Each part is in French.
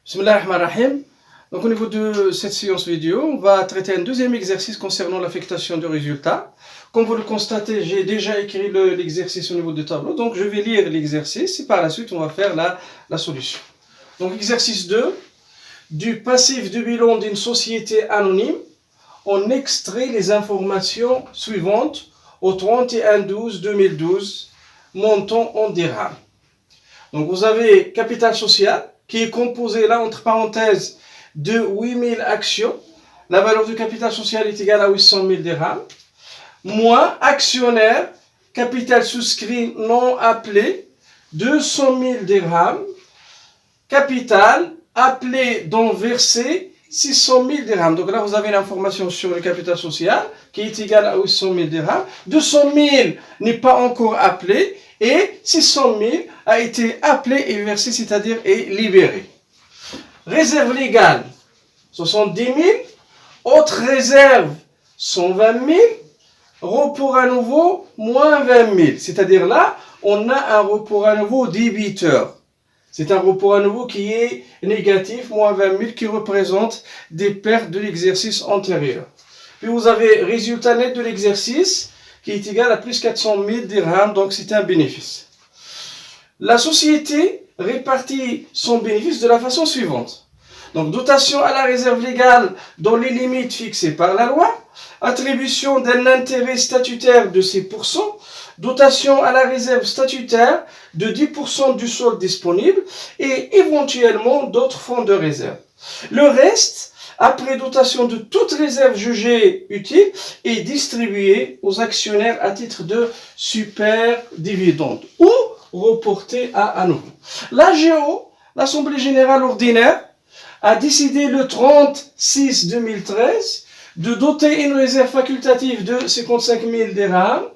Bismillahirrahmanirrahim. Donc au niveau de cette séance vidéo, on va traiter un deuxième exercice concernant l'affectation de résultats. Comme vous le constatez, j'ai déjà écrit l'exercice au niveau du tableau, donc je vais lire l'exercice et par la suite on va faire la solution. Donc exercice 2, du passif de bilan d'une société anonyme, on extrait les informations suivantes au 31/12/2012, montant en dirhams. Donc vous avez capital social qui est composé là entre parenthèses de 8000 actions. La valeur du capital social est égale à 800 000 dirhams. Moins actionnaire, capital souscrit non appelé, 200 000 dirhams. Capital appelé dont versé, 600 000 dirhams. Donc là, vous avez l'information sur le capital social qui est égal à 800 000 dirhams. 200 000 n'est pas encore appelé et 600 000 a été appelé et versé, c'est-à-dire est libéré. Réserve légale, 70 000. Autres réserves, 120 000. Report à nouveau, moins 20 000. C'est-à-dire là, on a un report à nouveau débiteur. C'est un report à nouveau qui est négatif, moins 20 000, qui représente des pertes de l'exercice antérieur. Puis vous avez résultat net de l'exercice qui est égal à plus 400 000 dirhams, donc c'est un bénéfice. La société répartit son bénéfice de la façon suivante. Donc dotation à la réserve légale dans les limites fixées par la loi, attribution d'un intérêt statutaire de 6%, dotation à la réserve statutaire de 10% du solde disponible et éventuellement d'autres fonds de réserve. Le reste, après dotation de toute réserve jugée utile, est distribué aux actionnaires à titre de super dividende ou reporté à nouveau. L'AGO, l'Assemblée Générale Ordinaire, a décidé le 30/6/2013 de doter une réserve facultative de 55 000 dirhams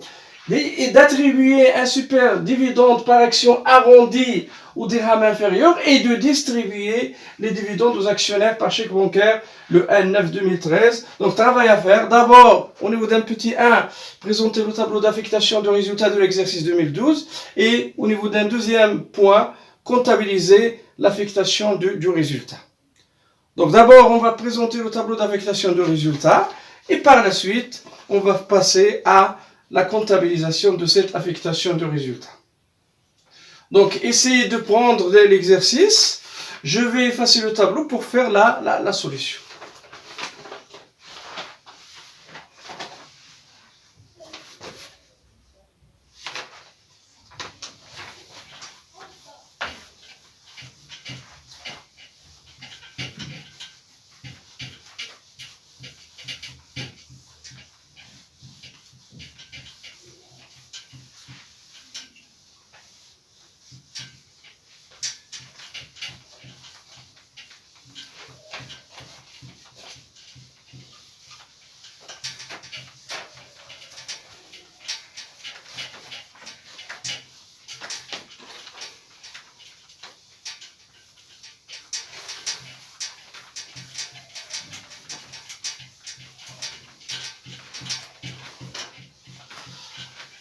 et d'attribuer un super dividende par action arrondi au dirham inférieur et de distribuer les dividendes aux actionnaires par chèque bancaire le 1/9/2013. Donc travail à faire. D'abord, au niveau d'un petit 1, présenter le tableau d'affectation de résultats de l'exercice 2012 et au niveau d'un deuxième point, comptabiliser l'affectation du résultat. Donc d'abord, on va présenter le tableau d'affectation de résultats et par la suite, on va passer à la comptabilisation de cette affectation de résultats. Donc essayez de prendre l'exercice. Je vais effacer le tableau pour faire la solution.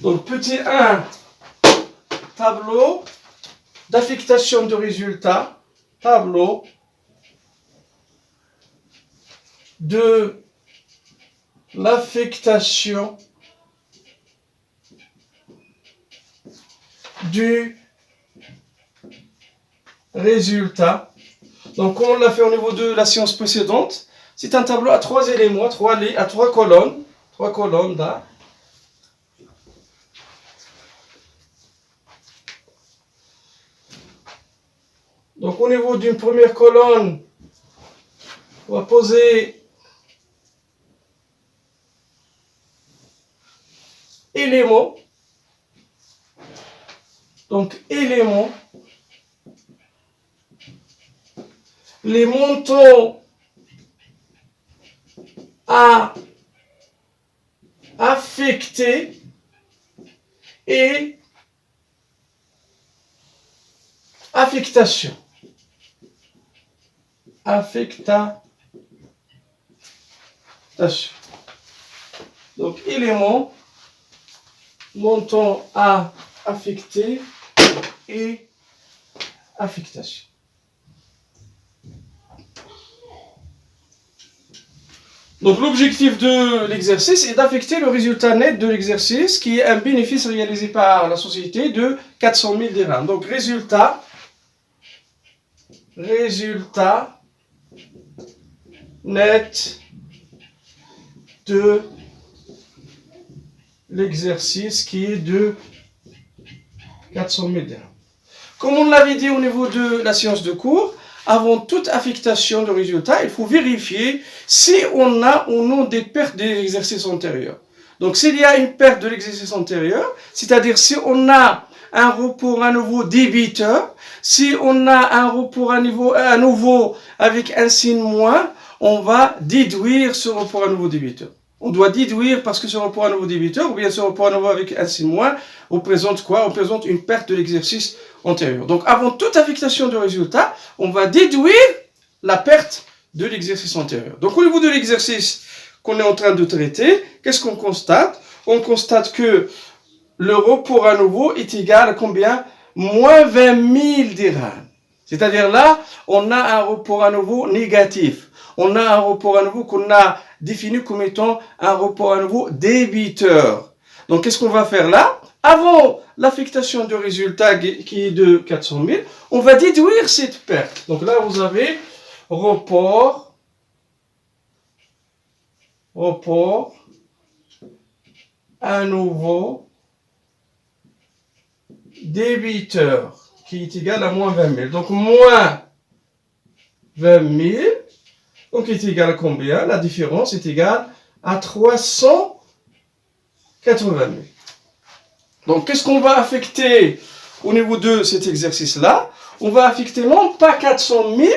Donc petit 1, tableau d'affectation de résultats, tableau de l'affectation du résultat. Donc comme on l'a fait au niveau de la séance précédente, c'est un tableau à 3 éléments, à 3 colonnes, 3 colonnes là. Donc au niveau d'une première colonne, on va poser éléments. Donc éléments. Les montants à affecter et affectation. Affectation. Donc éléments, montant à affecter et affectation. Donc l'objectif de l'exercice est d'affecter le résultat net de l'exercice qui est un bénéfice réalisé par la société de 400 000 dirhams. Donc résultat net de l'exercice qui est de 400 000 dirhams. Comme on l'avait dit au niveau de la séance de cours, avant toute affectation de résultat, il faut vérifier si on a ou non des pertes de l'exercice antérieur. Donc s'il y a une perte de l'exercice antérieur, c'est-à-dire si on a un report à nouveau débiteur, si on a un report à nouveau avec un signe moins, on va déduire ce report à nouveau débiteur. On doit déduire parce que ce report à nouveau débiteur, ou bien ce report à nouveau avec un signe moins, représente quoi? Représente une perte de l'exercice antérieur. Donc avant toute affectation de résultat, on va déduire la perte de l'exercice antérieur. Donc au niveau de l'exercice qu'on est en train de traiter, qu'est-ce qu'on constate? On constate que le report à nouveau est égal à combien? Moins 20 000 dirhams. C'est-à-dire là, on a un report à nouveau négatif. On a un report à nouveau qu'on a défini comme étant un report à nouveau débiteur. Donc qu'est-ce qu'on va faire là? Avant l'affectation du résultat qui est de 400 000, on va déduire cette perte. Donc là, vous avez report à nouveau débiteur qui est égal à moins 20 000. Donc moins 20 000, donc est égal à combien? La différence est égale à 380 000. Donc qu'est-ce qu'on va affecter au niveau de cet exercice-là? On va affecter non pas 400 000,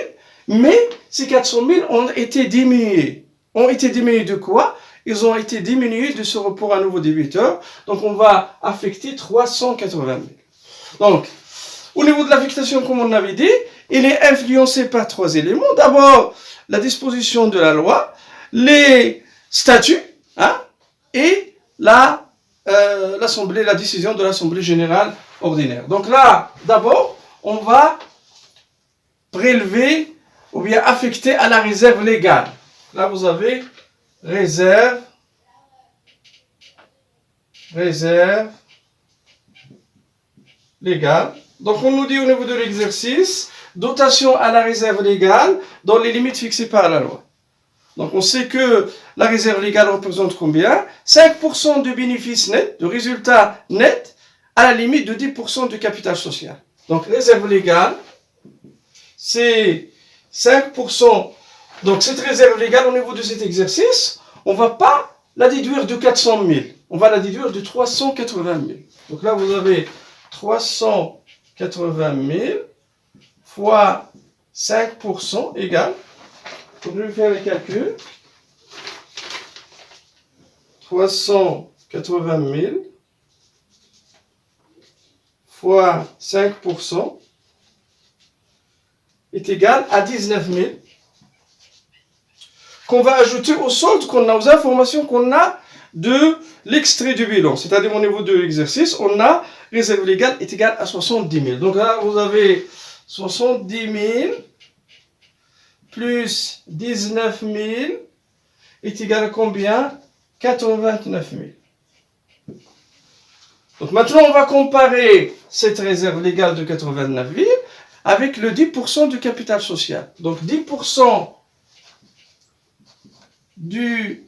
mais ces 400 000 ont été diminués. Ont été diminués de quoi? Ils ont été diminués de ce report à nouveau débiteur. Donc on va affecter 380 000. Donc, au niveau de l'affectation, comme on avait dit, il est influencé par trois éléments. D'abord, la disposition de la loi, les statuts, et la décision de l'Assemblée générale ordinaire. Donc là, d'abord, on va prélever ou bien affecter à la réserve légale. Là, vous avez réserve légale. Donc on nous dit au niveau de l'exercice, dotation à la réserve légale dans les limites fixées par la loi. Donc on sait que la réserve légale représente combien? 5% de bénéfice net, de résultat net, à la limite de 10% du capital social. Donc réserve légale, c'est 5%. Donc cette réserve légale au niveau de cet exercice, on ne va pas la déduire de 400 000, on va la déduire de 380 000. Donc là vous avez 380 000 fois 5% égale, donc je vais faire les calculs, 380 000 fois 5% est égal à 19 000 qu'on va ajouter au solde qu'on a, aux informations qu'on a de l'extrait du bilan. C'est-à-dire au niveau de l'exercice, on a réserve légale est égale à 70 000. Donc là, vous avez 70 000 plus 19 000 est égal à combien? 89 000. Donc maintenant, on va comparer cette réserve légale de 89 000 avec le 10% du capital social. Donc 10% du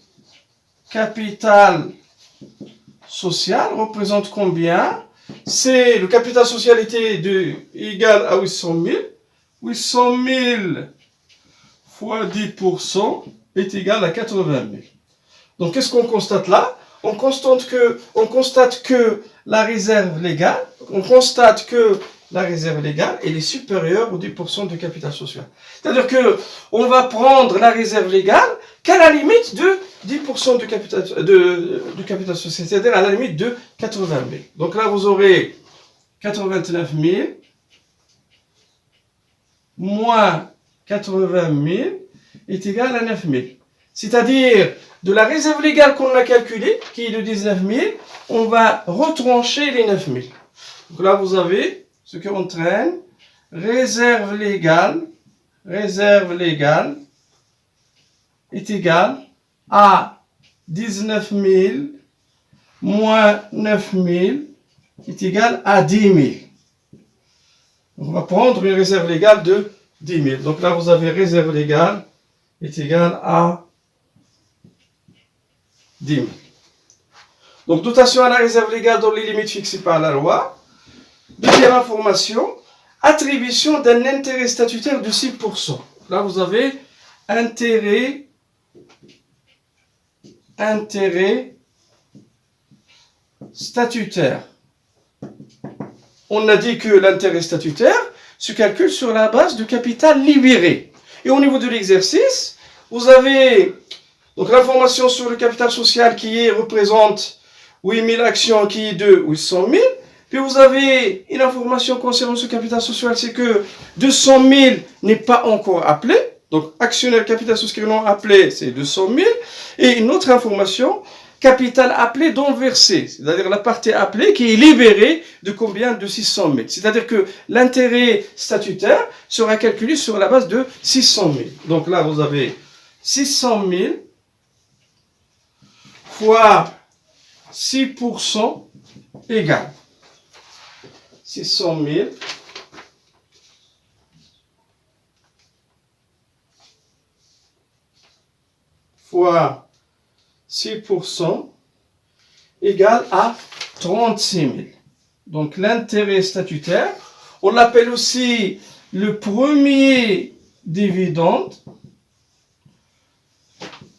capital social représente combien? C'est le capital social était égal à 800 000. 800 000 fois 10% est égal à 80 000. Donc qu'est-ce qu'on constate là? On constate que la réserve légale, elle est supérieure aux 10% du capital social. C'est-à-dire que on va prendre la réserve légale qu'à la limite de 10% du capital social, c'est-à-dire à la limite de 80 000. Donc là, vous aurez 89 000 moins 80 000 est égal à 9 000. C'est-à-dire, de la réserve légale qu'on a calculée, qui est de 19 000, on va retrancher les 9 000. Donc là, vous avez ce qui entraîne réserve légale est égale à 19 000 moins 9 000 est égal à 10 000. On va prendre une réserve légale de 10 000. Donc là, vous avez réserve légale est égale à 10 000. Donc, dotation à la réserve légale dans les limites fixées par la loi. Deuxième information, attribution d'un intérêt statutaire de 6%. Là, vous avez intérêt statutaire. On a dit que l'intérêt statutaire se calcule sur la base du capital libéré. Et au niveau de l'exercice, vous avez donc l'information sur le capital social qui représente 8 000 actions qui est de 800 000. Puis vous avez une information concernant ce capital social, c'est que 200 000 n'est pas encore appelé. Donc actionnaire capital souscrit non appelé, c'est 200 000. Et une autre information, capital appelé non versé, c'est-à-dire la partie appelée qui est libérée de combien? De 600 000. C'est-à-dire que l'intérêt statutaire sera calculé sur la base de 600 000. Donc là, vous avez 600 000 fois 6% égale 600 000 fois 6% égale à 36 000. Donc l'intérêt statutaire, on l'appelle aussi le premier dividende,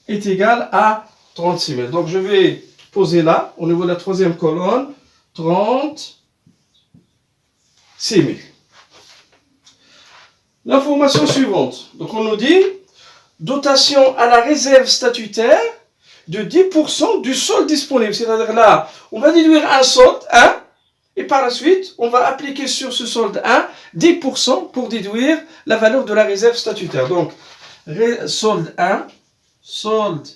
est égal à 36 000. Donc je vais poser là, au niveau de la troisième colonne, 36 000. L'information suivante. Donc on nous dit dotation à la réserve statutaire de 10% du solde disponible. C'est-à-dire là, on va déduire un solde 1 et par la suite, on va appliquer sur ce solde 1 10% pour déduire la valeur de la réserve statutaire. Donc, solde 1, solde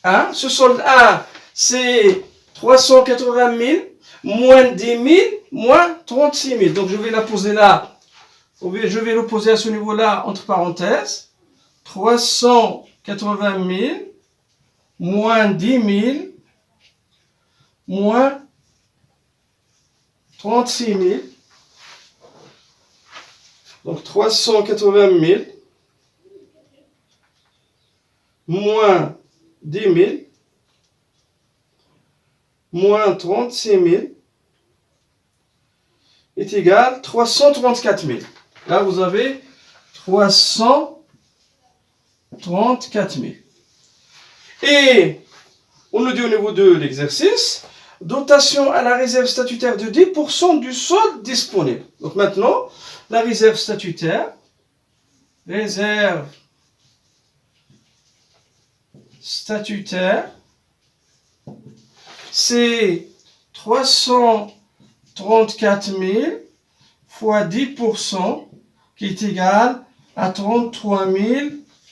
1. Ce solde 1, c'est 380 000 moins 10 000 moins 36 000. Donc, je vais la poser là. Je vais le poser à ce niveau-là, entre parenthèses. 380 000 moins 10 000 moins 36 000. Donc 380 000 moins 10 000 moins 36 000 est égal à 334 000. Là, vous avez 334 000. Et on nous dit au niveau de l'exercice, dotation à la réserve statutaire de 10% du solde disponible. Donc maintenant, la réserve statutaire, c'est 334 000 fois 10% qui est égal à 33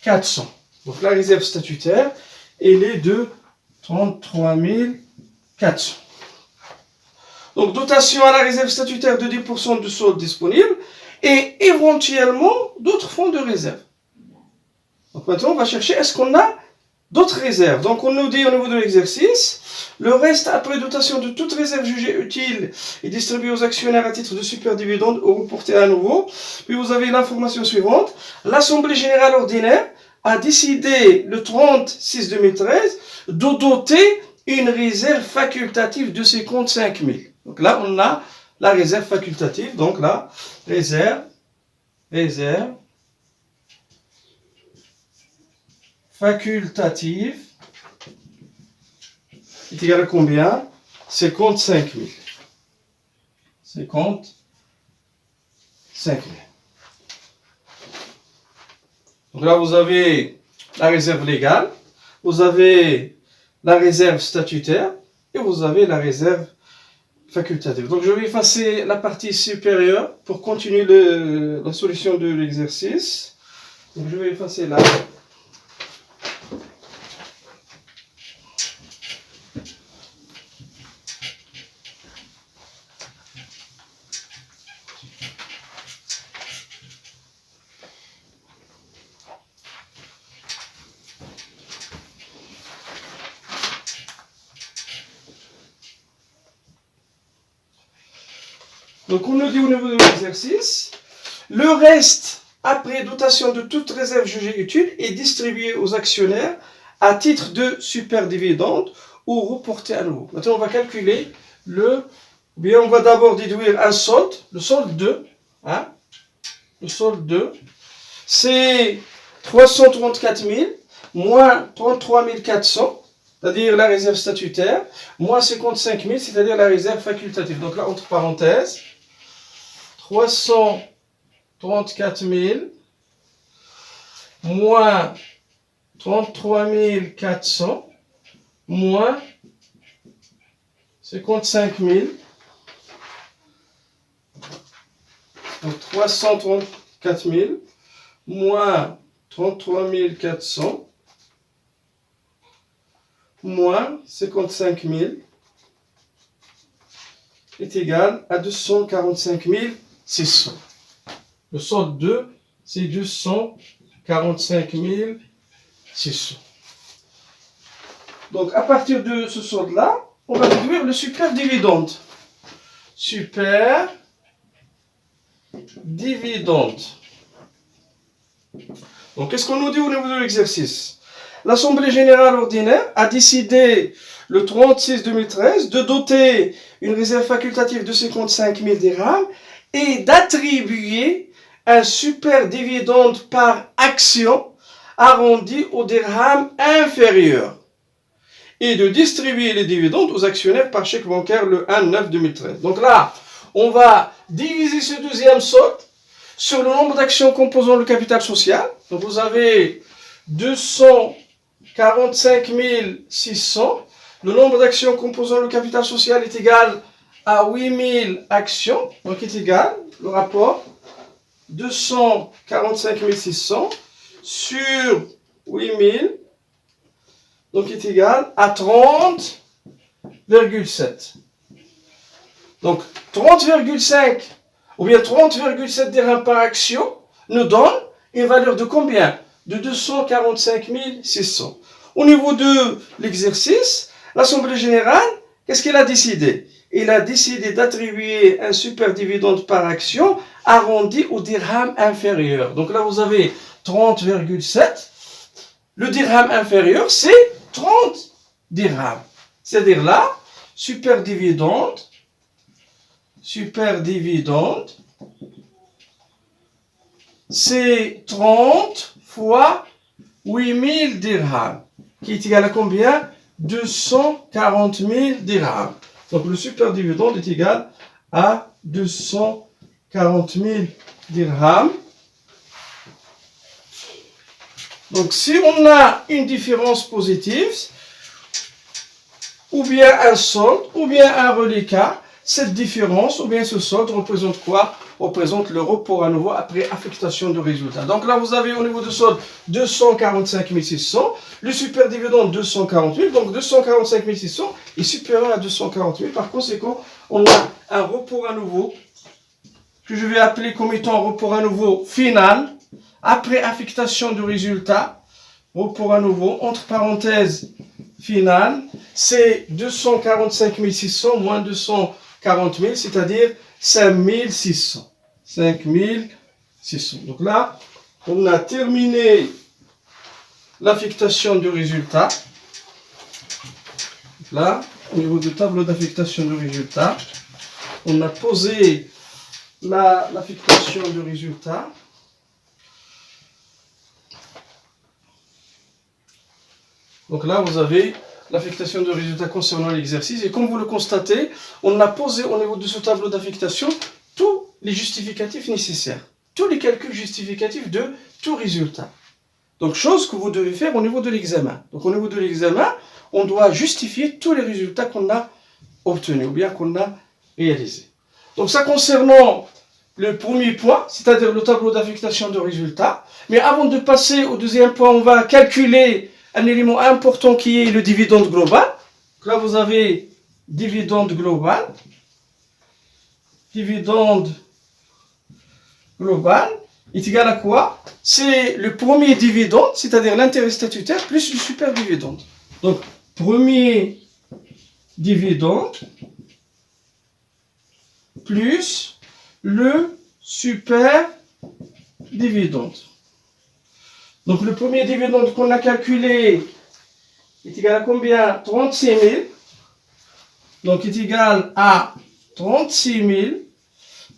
400. Donc la réserve statutaire, elle est de 33 400. Donc dotation à la réserve statutaire de 10% du solde disponible et éventuellement d'autres fonds de réserve. Donc maintenant on va chercher est-ce qu'on a d'autres réserves. Donc on nous dit au niveau de l'exercice, le reste après dotation de toute réserve jugée utile est distribué aux actionnaires à titre de super dividende ou reporté à nouveau. Puis vous avez l'information suivante, l'Assemblée générale ordinaire a décidé le 30/6/2013 de doter une réserve facultative de 55 000. Donc là, on a la réserve facultative. Donc là, réserve facultative est égal à combien? 55 000. 55 000. Donc là, vous avez la réserve légale, vous avez la réserve statutaire et vous avez la réserve facultative. Donc je vais effacer la partie supérieure pour continuer la solution de l'exercice. Donc je vais effacer là. Donc on nous dit au niveau de l'exercice, le reste, après dotation de toute réserve jugée utile, est distribué aux actionnaires à titre de superdividende ou reporté à nouveau. Maintenant on va calculer on va d'abord déduire un solde, le solde 2, hein, le solde 2, c'est 334 000 moins 33 400, c'est-à-dire la réserve statutaire, moins 55 000, c'est-à-dire la réserve facultative. Donc là, entre parenthèses, 334 000 moins 33 400 moins 55 000. Donc 334 000 moins 33 400 moins 55 000 est égal à 245 600. Le solde 2, c'est 245 600. Donc à partir de ce solde-là, on va déduire le superdividende. Superdividende. Donc qu'est-ce qu'on nous dit au niveau de l'exercice? L'Assemblée générale ordinaire a décidé le 36-2013 de doter une réserve facultative de 55 000 dirhams et d'attribuer un superdividende par action arrondi au dirham inférieur et de distribuer les dividendes aux actionnaires par chèque bancaire le 1/9/2013. Donc là, on va diviser ce deuxième solde sur le nombre d'actions composant le capital social. Donc vous avez 245 600. Le nombre d'actions composant le capital social est égal à 8000 actions. Donc est égal, le rapport, 245 600 sur 8000. Donc est égal à 30,7. Donc 30,5 ou bien 30,7 dirhams par action nous donne une valeur de combien? De 245 600. Au niveau de l'exercice, l'Assemblée générale, qu'est-ce qu'elle a décidé? Elle a décidé d'attribuer un superdividende par action arrondi au dirham inférieur. Donc là, vous avez 30,7. Le dirham inférieur, c'est 30 dirhams. C'est-à-dire là, superdividende, c'est 30 fois 8000 dirhams, qui est égal à combien? 240 000 dirhams. Donc le superdividende est égal à 240 000 dirhams. Donc si on a une différence positive, ou bien un solde, ou bien un reliquat, cette différence, ou bien ce solde, représente quoi? Représente le report à nouveau après affectation de résultat. Donc là, vous avez au niveau de solde 245 600, le superdividende 240 000, donc 245 600 est supérieur à 240 000. Par conséquent, on a un report à nouveau, que je vais appeler comme étant report à nouveau final, après affectation de résultat, report à nouveau, entre parenthèses, final, c'est 245 600 moins 240 000, c'est-à-dire 5 600. 5 600. Donc là, on a terminé l'affectation du résultat. Là, au niveau du tableau d'affectation du résultat, on a posé l'affectation du résultat. Donc là, vous avez l'affectation de résultats concernant l'exercice. Et comme vous le constatez, on a posé au niveau de ce tableau d'affectation tous les justificatifs nécessaires, tous les calculs justificatifs de tout résultat. Donc, chose que vous devez faire au niveau de l'examen. Donc, au niveau de l'examen, on doit justifier tous les résultats qu'on a obtenus ou bien qu'on a réalisés. Donc, ça concernant le premier point, c'est-à-dire le tableau d'affectation de résultats. Mais avant de passer au deuxième point, on va calculer un élément important qui est le dividende global. Donc là, vous avez dividende global. Dividende global est égal à quoi? C'est le premier dividende, c'est-à-dire l'intérêt statutaire, plus le superdividende. Donc, premier dividende plus le super dividende. Donc le premier dividende qu'on a calculé est égal à combien? 36 000. Donc est égal à 36 000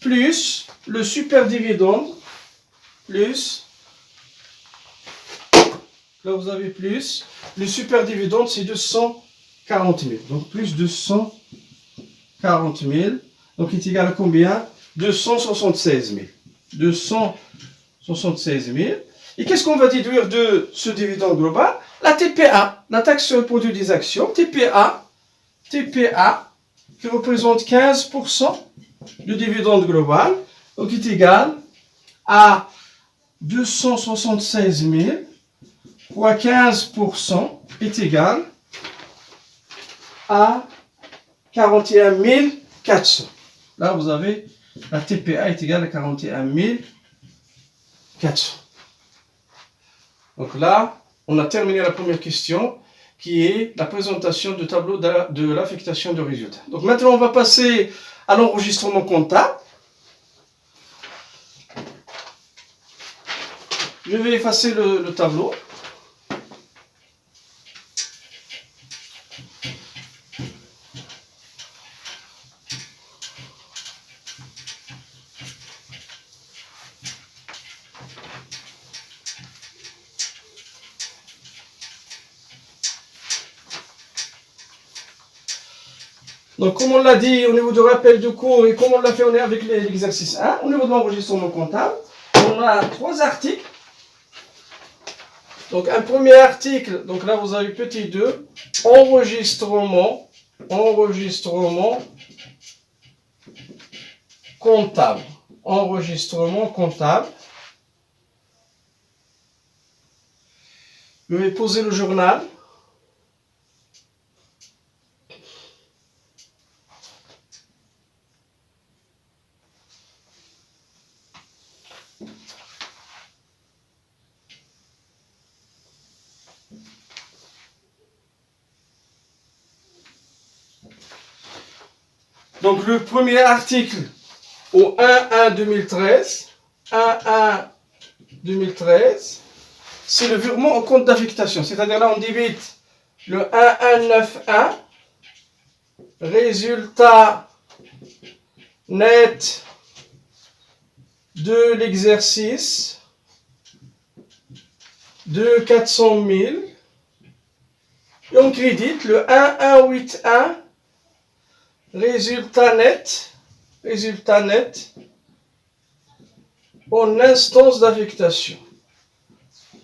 plus le super dividende plus, là vous avez plus, le super dividende c'est 240 000. Donc plus 240 000. Donc est égal à combien? 276 000. 276 000. Et qu'est-ce qu'on va déduire de ce dividende global? La TPA, la taxe sur le produit des actions, TPA, qui représente 15% du dividende global, donc est égal à 276 000 fois 15% est égal à 41 400. Là, vous avez la TPA est égale à 41 400. Donc là, on a terminé la première question qui est la présentation du tableau de l'affectation de résultats. Donc maintenant, on va passer à l'enregistrement comptable. Je vais effacer le tableau. Donc, comme on l'a dit au niveau du rappel de cours et comme on l'a fait avec l'exercice 1, au niveau de l'enregistrement comptable, on a 3 articles. Donc, un premier article, donc là vous avez petit 2, enregistrement comptable. Enregistrement comptable. Je vais poser le journal. Donc le premier article au 1-1-2013, c'est le virement au compte d'affectation. C'est-à-dire là on débite le 1-1-9-1, résultat net de l'exercice de 400 000. Et on crédite le 1-1-8-1, résultat net en instance d'affectation.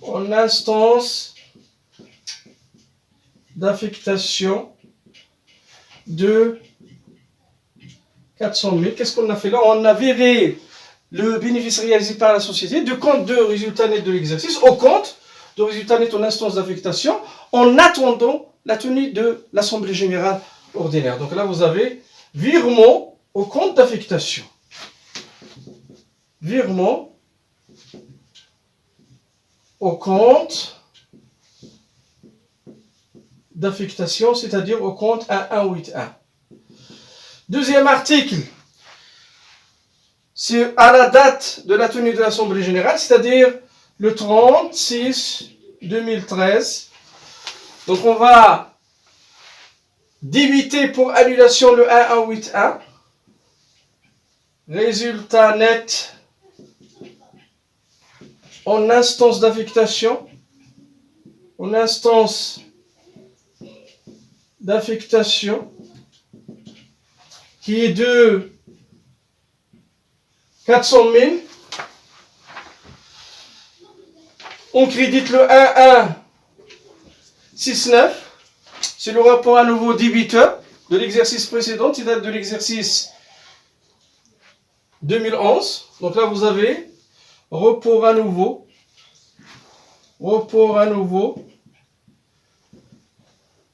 En instance d'affectation de 400 000. Qu'est-ce qu'on a fait là? On a viré le bénéfice réalisé par la société du compte de résultat net de l'exercice au compte de résultat net en instance d'affectation en attendant la tenue de l'Assemblée générale ordinaire. Donc là, vous avez virement au compte d'affectation. Virement au compte d'affectation, c'est-à-dire au compte 1181. Deuxième article, c'est à la date de la tenue de l'Assemblée générale, c'est-à-dire le 30/6/2013. Donc on va débiter pour annulation le 1181. Résultat net en instance d'affectation. En instance d'affectation qui est de 400 000. On crédite le 1169. C'est le rapport à nouveau débiteur de l'exercice précédent, qui date de l'exercice 2011. Donc là, vous avez report à nouveau.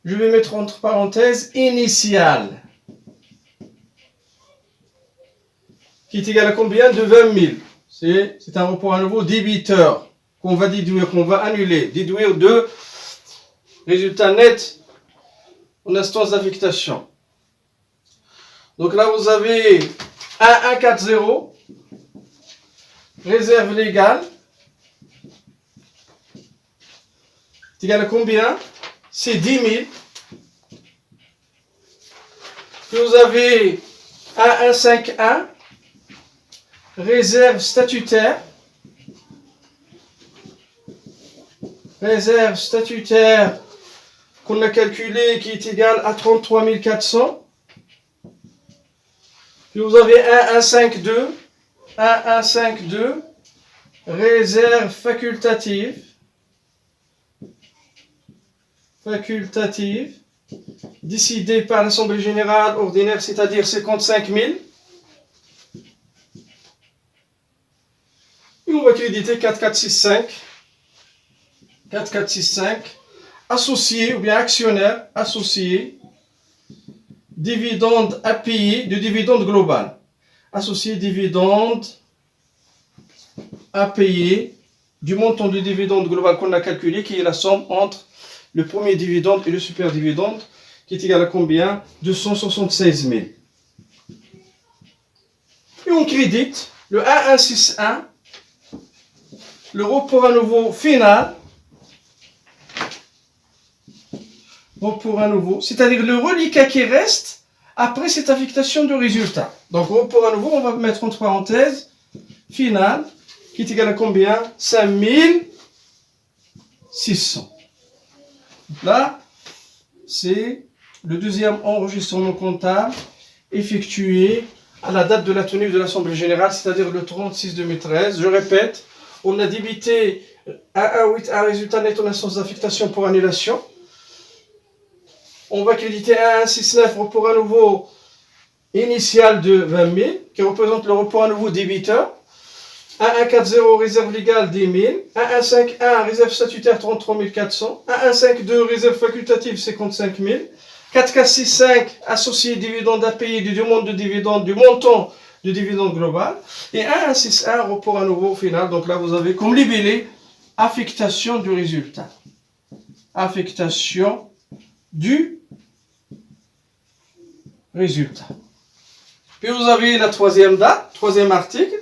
Je vais mettre entre parenthèses initial. Qui est égal à combien? De 20 000. C'est un report à nouveau débiteur qu'on va déduire, qu'on va annuler. Déduire de résultat net en instance d'affectation. Donc là, vous avez 1140 réserve légale, c'est égal à combien? C'est 10 000. Puis vous avez 1151, réserve statutaire. Réserve statutaire qu'on a calculée qui est égale à 33 400. Puis vous avez 1152. 1152, réserve facultative. Facultative, décidée par l'Assemblée générale ordinaire, c'est-à-dire 55 000. Et on va créditer 4465. 4465, associé ou bien actionnaire associé, dividende à payer de dividende global. Associé dividende à payer du montant du dividende global qu'on a calculé, qui est la somme entre le premier dividende et le super dividende, qui est égal à combien? 276 000. Et on crédite le 1161, le report à nouveau final, report à nouveau, c'est-à-dire le reliquat qui reste après cette affectation de résultat. Donc report à nouveau, on va mettre entre parenthèses, final, qui est égal à combien? 5600. Là, c'est le deuxième enregistrement comptable effectué à la date de la tenue de l'Assemblée générale, c'est-à-dire le 36-2013. Je répète, on a débité 118 un résultat net en instance d'affectation pour annulation. On va créditer 1169 report à nouveau initial de 20 000, qui représente le report à nouveau débiteur. 1140 réserve légale 10 000, 1151 réserve statutaire 33 400, 1152 réserve facultative 55 000, 4465 associé dividende à payer du demande de dividende du montant de dividende global, et 1161 report à nouveau final. Donc là vous avez comme libellé affectation du résultat. Affectation du résultat. Puis vous avez la troisième date, troisième article.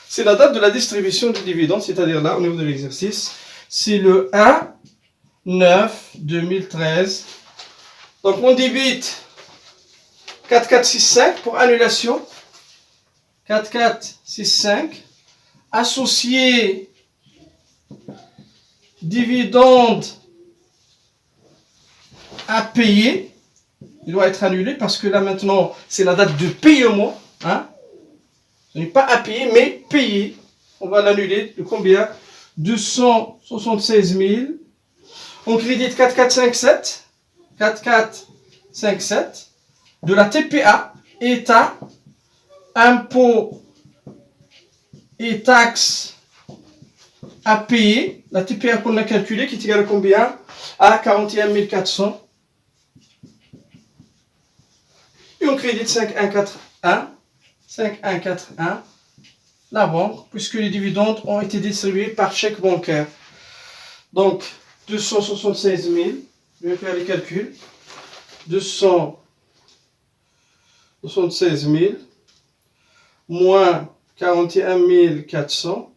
C'est la date de la distribution du dividende, c'est-à-dire là, au niveau de l'exercice, c'est le 1/9/2013. Donc, on débite 4465 pour annulation. 4465, associé dividende à payer. Il doit être annulé parce que là, maintenant, c'est la date de paiement, hein. Ce n'est pas à payer, mais payer. On va l'annuler de combien? 276 000. On crédite 4457. 4457. De la TPA, État, impôts et taxes à payer. La TPA qu'on a calculée, qui est égale à combien? À 41 400. Et on crédite 5141. 5141, la banque, puisque les dividendes ont été distribués par chèque bancaire. Donc, 276 000, je vais faire les calculs. 276 000 moins 41 400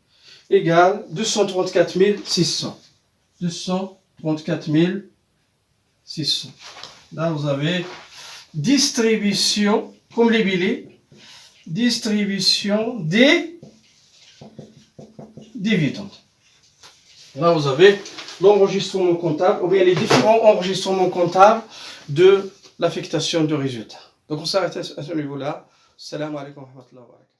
égale 234 600. 234 600. Là, vous avez distribution, comme les billets, distribution des dividendes. Là, vous avez l'enregistrement comptable, ou bien les différents enregistrements comptables de l'affectation de résultats. Donc, on s'arrête à ce niveau-là. Salam alaikum wa rahmatullahi wa barakatuh.